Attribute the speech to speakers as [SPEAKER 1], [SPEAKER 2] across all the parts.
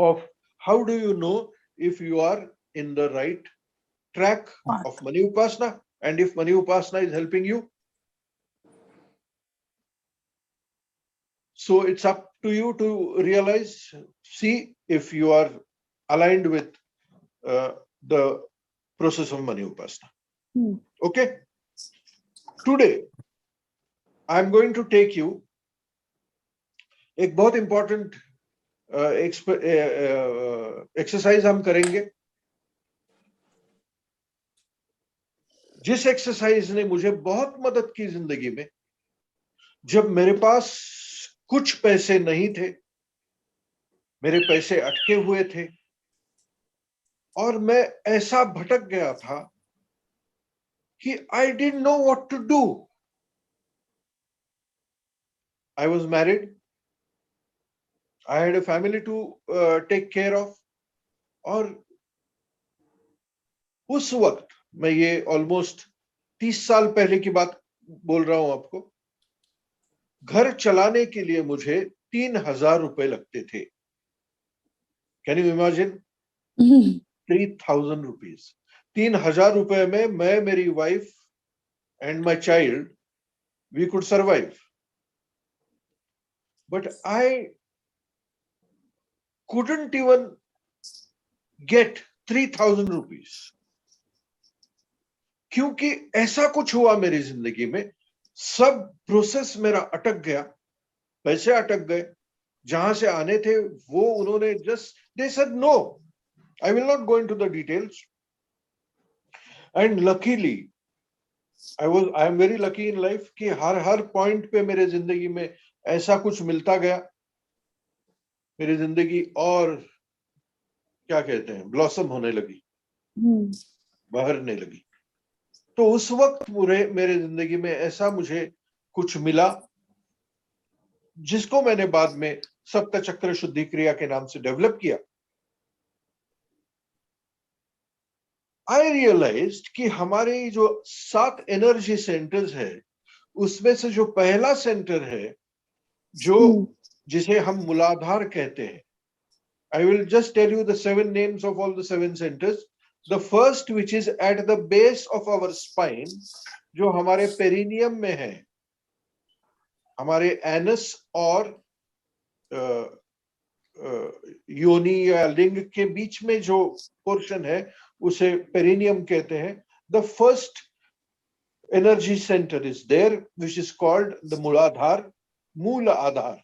[SPEAKER 1] of how do you know if you are in the right track of Mani Upasana and if Mani Upasana is helping you. So it's up to you to realize, see if you are aligned with the process of Mani Upasana. Okay. Today, I'm going to take you एक बहुत important exercise हम करेंगे जिस exercise ने मुझे बहुत मदद की जिंदगी में, जब मेरे पास कुछ पैसे नहीं थे, मेरे पैसे अटके हुए थे और मैं ऐसा भटक गया था कि I didn't know what to do. I was married, I had a family to take care of. और उस वक्त, मैं ये ऑलमोस्ट 30 साल पहले की बात बोल रहा हूं आपको, घर चलाने के लिए मुझे 3,000 रुपए लगते थे. Can you imagine? 3,000 रुपीज. 3,000 रुपए में मैं, मेरी wife and my child, we could survive. But I couldn't even get 3,000 rupees. क्योंकि ऐसा कुछ हुआ मेरी जिंदगी में, सब प्रोसेस मेरा अटक गया, पैसे अटक गए. जहां से आने थे वो उन्होंने they said no. I will not go into the details. And luckily, I am very lucky in life कि हर पॉइंट पे मेरे जिंदगी में ऐसा कुछ मिलता गया. मेरी जिंदगी और क्या कहते हैं, ब्लॉसम होने लगी, बहरने लगी. तो उस वक्त मेरे जिंदगी में ऐसा मुझे कुछ मिला जिसको मैंने बाद में सप्त चक्र शुद्धि क्रिया के नाम से डेवलप किया. आई रियलाइज्ड कि हमारे जो 7 एनर्जी सेंटर्स है, उसमें से जो पहला सेंटर है, जो जिसे हम मूलाधार कहते हैं. I will just tell you the 7 names of all the 7 centers. The first, which is at the base of our spine, जो हमारे पेरिनियम में है, हमारे एनस और योनि या लिंग के बीच में जो पोर्शन है, उसे पेरिनियम कहते हैं. The first energy center is there, which is called the मूलाधार, मूल आधार.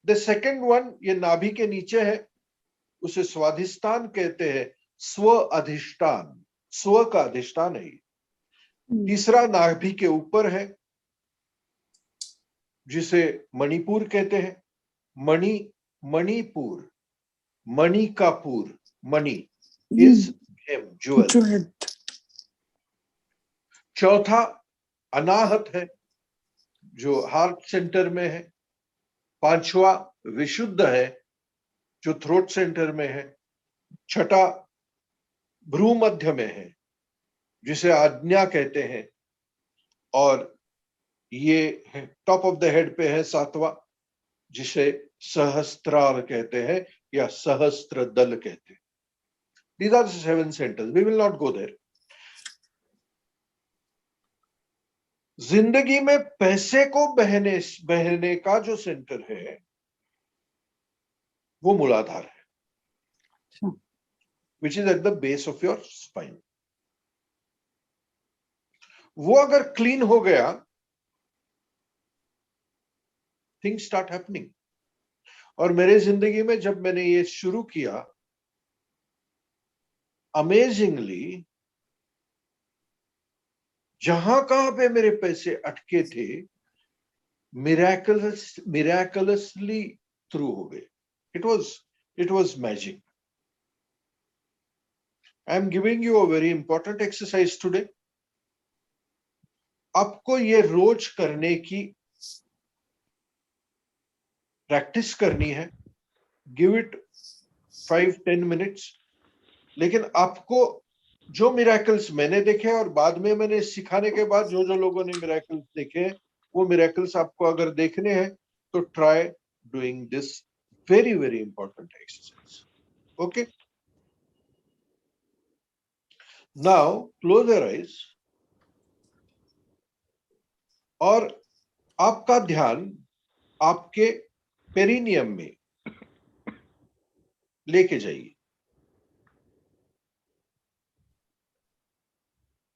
[SPEAKER 1] The second one, ये नाभि के नीचे है, उसे स्वाधिष्ठान कहते हैं, स्व अधिष्ठान, स्व का अधिष्ठान है. तीसरा नाभि के ऊपर है, जिसे मणिपुर कहते हैं. मणिपुर, मणि का पुर, मणि इज ज्वेल. चौथा अनाहत है, जो हार्ट सेंटर में है. पांचवा विशुद्ध है, जो थ्रोट सेंटर में है. छठा भ्रू मध्य में है, जिसे आज्ञा कहते हैं. और ये टॉप ऑफ द हेड पे है 7वां, जिसे सहस्त्रार कहते हैं या सहस्त्र दल कहते हैं. These are the 7 centers. We will not go there. जिंदगी में पैसे को बहने का जो सेंटर है, वो मूलाधार है, which is at the base of your spine. वो अगर क्लीन हो गया, things start happening. और मेरे जिंदगी में जब मैंने ये शुरू किया, अमेजिंगली, जहां कहां पे मेरे पैसे अटके थे, मिराकुलसली थ्रू हो गए. It was magic. I am giving you a very important exercise today. आपको ये रोज करने की प्रैक्टिस करनी है. Give it 5-10 minutes. लेकिन आपको जो मिराकल्स मैंने देखे और बाद में मैंने सिखाने के बाद जो लोगों ने मिराकल्स देखे, वो मिराकल्स आपको अगर देखने हैं तो try doing this very, very important exercise. Okay. Now close your eyes और आपका ध्यान आपके पेरिनियम में लेके जाइए.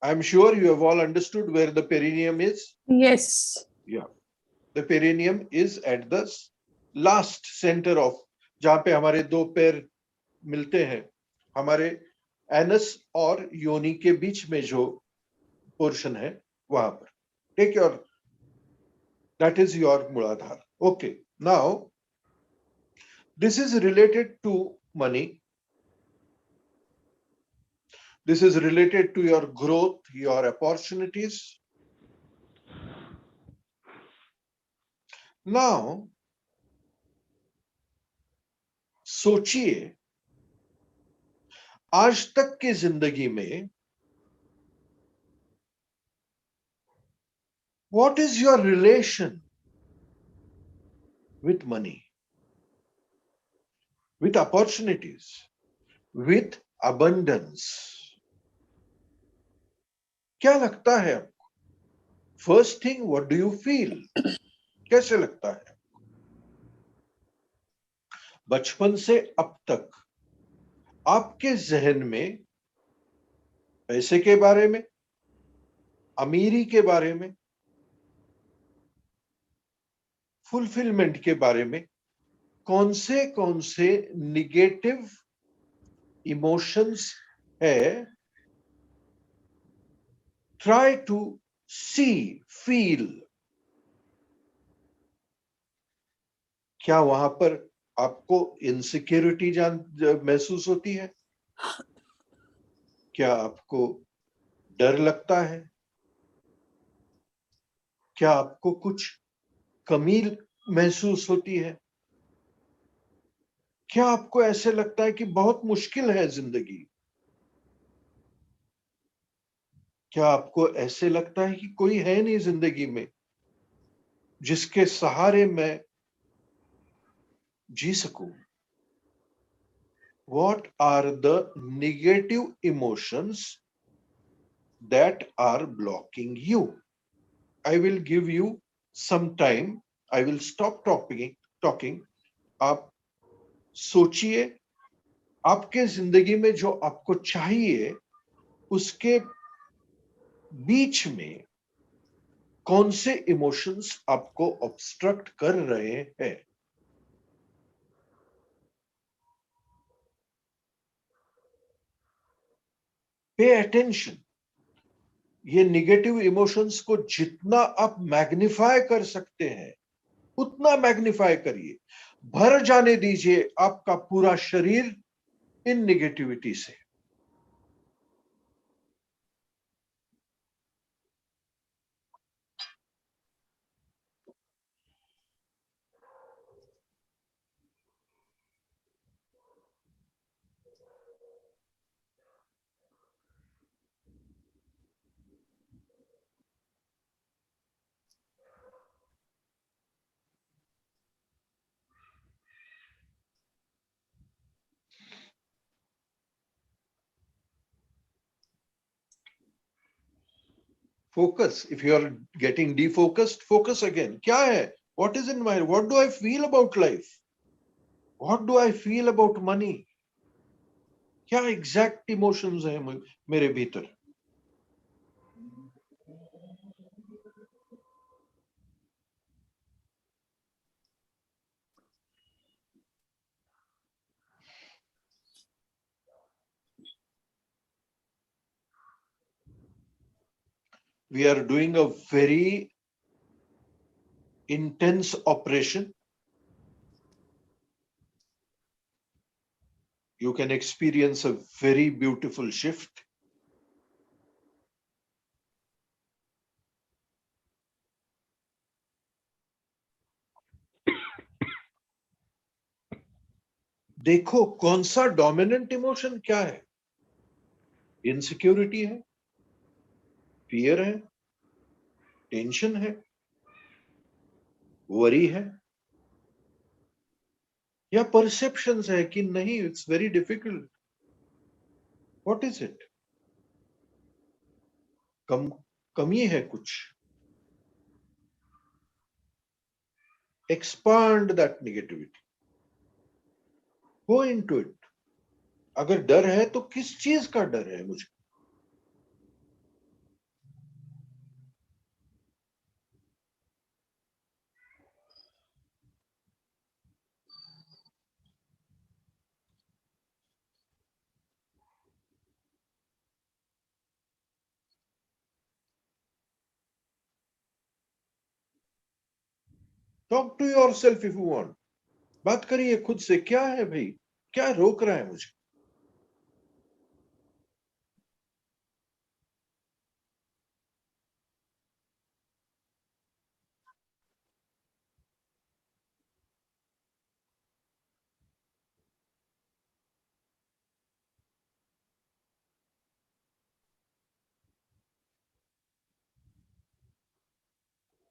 [SPEAKER 1] I'm sure you have all understood where the perineum is.
[SPEAKER 2] Yes.
[SPEAKER 1] Yeah. The perineum is at the last center of, जहां पे हमारे दो पैर मिलते हैं, हमारे एनस और योनि के बीच में जो पोर्शन है वहां पर. Take your, that is your Muladhara. Okay. Now this is related to money. This is related to your growth, your opportunities. Now सोचिए आज तक की जिंदगी में what is your relation with money, with opportunities, with abundance? क्या लगता है आपको? First thing, what do you feel? कैसे लगता है? बचपन से अब तक आपके जहन में पैसे के बारे में, अमीरी के बारे में, फुलफिलमेंट के बारे में कौन से निगेटिव इमोशंस है? Try to see, feel. क्या वहां पर आपको इनसिक्योरिटी महसूस होती है? क्या आपको डर लगता है? क्या आपको कुछ कमी महसूस होती है? क्या आपको ऐसे लगता है कि बहुत मुश्किल है जिंदगी? क्या आपको ऐसे लगता है कि कोई है नहीं जिंदगी में जिसके सहारे मैं जी सकूं? What are the negative emotions that are blocking you? I will give you some time. I will stop talking. आप सोचिए, आपके जिंदगी में जो आपको चाहिए उसके बीच में कौन से इमोशंस आपको ऑब्स्ट्रक्ट कर रहे हैं? Pay attention. ये निगेटिव इमोशंस को जितना आप मैग्निफाई कर सकते हैं उतना मैग्निफाई करिए. भर जाने दीजिए आपका पूरा शरीर इन निगेटिविटी से. Focus. If you are getting defocused, focus again. क्या है? What is in my, what do I feel about life? What do I feel about money? क्या exact emotions हैं मेरे भीतर? We are doing a very intense operation. You can experience a very beautiful shift. देखो कौन सा dominant emotion क्या है? Insecurity है, फियर है, टेंशन है, वरी है, या परसेप्शंस है कि नहीं, it's very difficult? What is it? कमी है कुछ? Expand that negativity, go into it. अगर डर है तो किस चीज का डर है मुझे? Talk to yourself if you want. बात करिए खुद से, क्या है भाई, क्या रोक रहा है मुझे?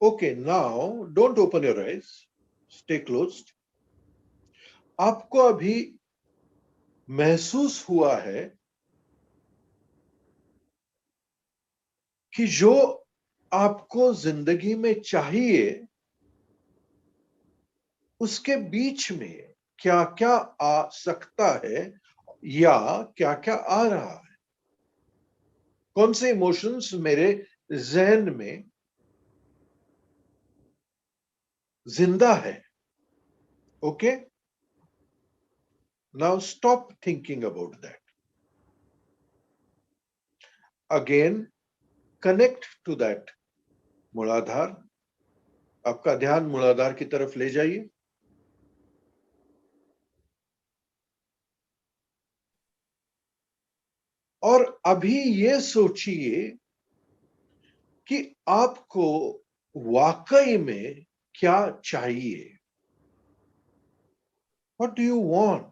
[SPEAKER 1] Okay, now don't open your eyes, stay closed. आपको अभी महसूस हुआ है कि जो आपको जिंदगी में चाहिए, उसके बीच में क्या क्या आ सकता है या क्या क्या आ रहा है? कौन से इमोशंस मेरे जहन में जिंदा है? Okay, now stop thinking about that. Again connect to that मूलाधार। आपका ध्यान मूलाधार की तरफ ले जाइए। और अभी ये सोचिए कि आपको वाकई में क्या चाहिए। What do you want?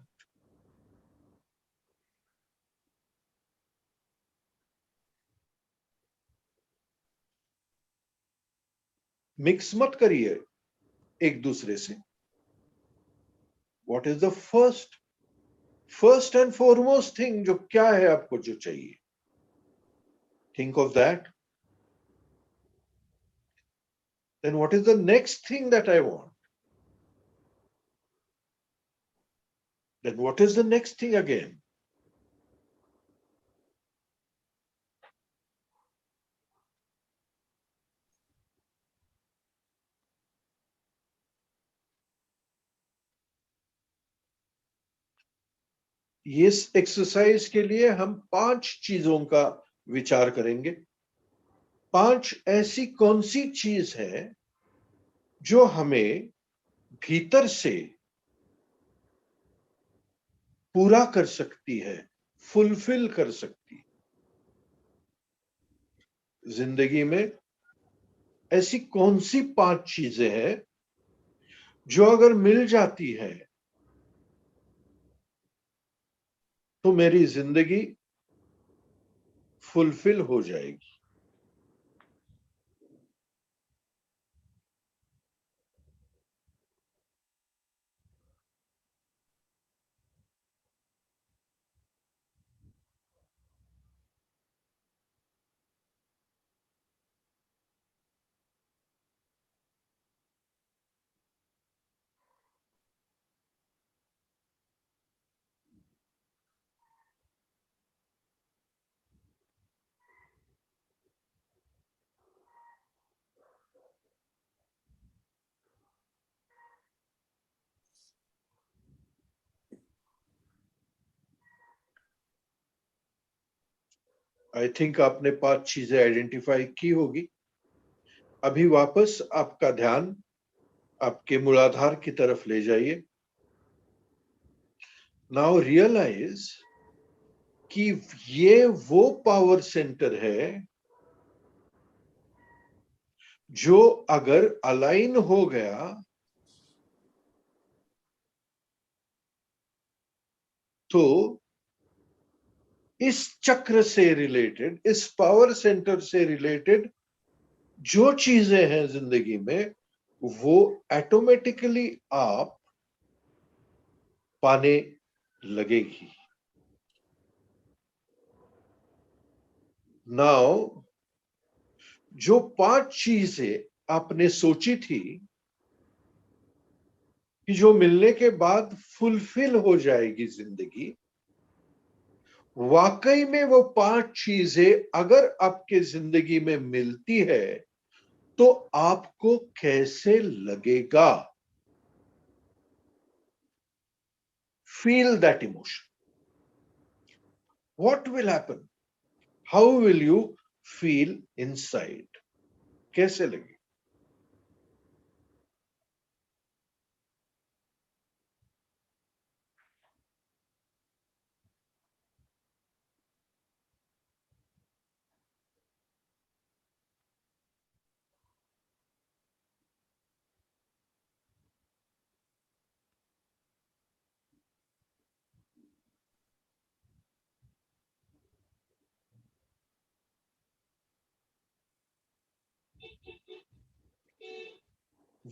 [SPEAKER 1] Mix मत करिए एक दूसरे से। What is the first and foremost thing, जो क्या है आपको जो चाहिए? Think of that. Then what is the next thing that I want? Then what is the next thing again? इस एक्सरसाइज के लिए हम 5 चीजों का विचार करेंगे। 5 ऐसी कौन सी चीज है जो हमें भीतर से पूरा कर सकती है, फुलफिल कर सकती है। जिंदगी में ऐसी कौन सी 5 चीजें हैं जो अगर मिल जाती है तो मेरी जिंदगी फुलफिल हो जाएगी? आई थिंक आपने 5 चीजें आइडेंटिफाई की होगी। अभी वापस आपका ध्यान आपके मूलाधार की तरफ ले जाइए। नाउ रियलाइज कि ये वो पावर सेंटर है जो अगर अलाइन हो गया तो इस चक्र से रिलेटेड, इस पावर सेंटर से रिलेटेड जो चीजें हैं जिंदगी में, वो ऑटोमेटिकली आप पाने लगेगी। नाउ जो 5 चीजें आपने सोची थी कि जो मिलने के बाद फुलफिल हो जाएगी जिंदगी, वाकई में वो 5 चीजें अगर आपके जिंदगी में मिलती है तो आपको कैसे लगेगा? Feel that emotion. What will happen? How will you feel inside? कैसे लगे?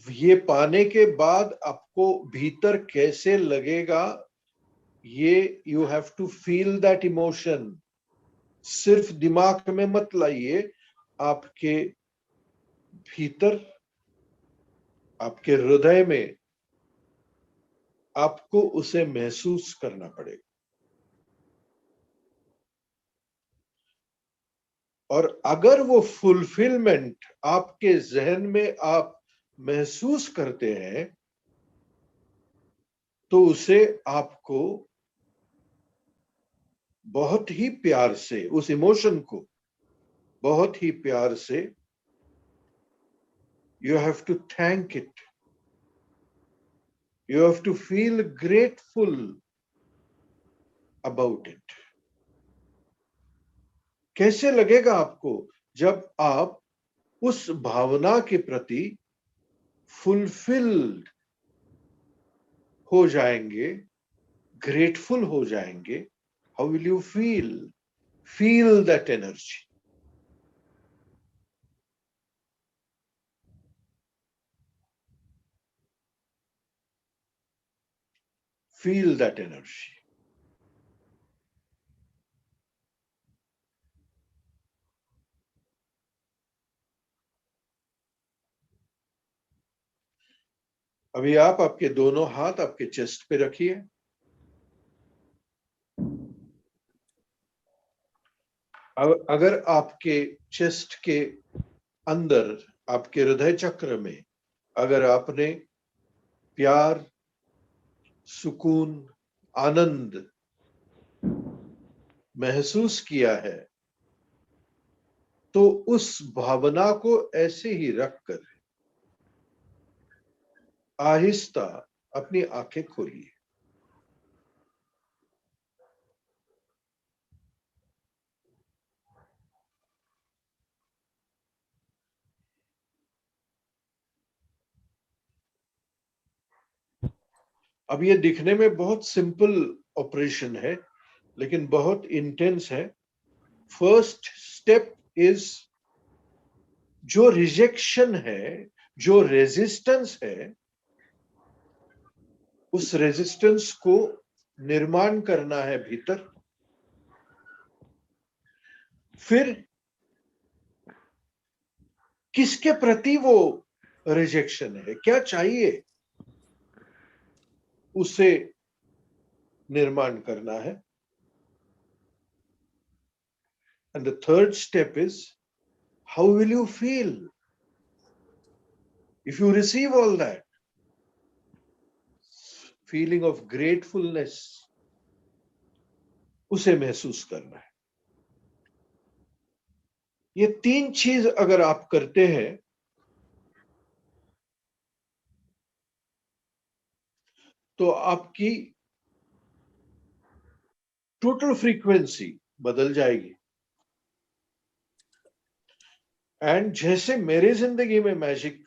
[SPEAKER 1] ये पाने के बाद आपको भीतर कैसे लगेगा, ये you have to feel that emotion. सिर्फ दिमाग में मत लाइए, आपके भीतर, आपके हृदय में आपको उसे महसूस करना पड़ेगा। और अगर वो फुलफिलमेंट आपके जहन में आप महसूस करते हैं तो उसे आपको बहुत ही प्यार से, उस इमोशन को बहुत ही प्यार से, you have to thank it, you have to feel grateful about it. कैसे लगेगा आपको जब आप उस भावना के प्रति फुलफिल्ड हो जाएंगे, ग्रेटफुल हो जाएंगे? How will you feel? Feel that energy. Feel that energy. अभी आप आपके दोनों हाथ आपके चेस्ट पे रखिए। अगर आपके चेस्ट के अंदर, आपके हृदय चक्र में अगर आपने प्यार, सुकून, आनंद महसूस किया है तो उस भावना को ऐसे ही रखकर आहिस्ता अपनी आंखें खोलिए। अब ये दिखने में बहुत सिंपल ऑपरेशन है लेकिन बहुत इंटेंस है। फर्स्ट स्टेप इज, जो रिजेक्शन है, जो रेजिस्टेंस है, उस रेजिस्टेंस को निर्माण करना है भीतर। फिर किसके प्रति वो रिजेक्शन है, क्या चाहिए, उसे निर्माण करना है। And the third step is, how will you feel if you receive all that? Feeling of gratefulness, उसे महसूस करना है। ये 3 चीज अगर आप करते हैं तो आपकी टोटल फ्रीक्वेंसी बदल जाएगी। एंड जैसे मेरे जिंदगी में मैजिक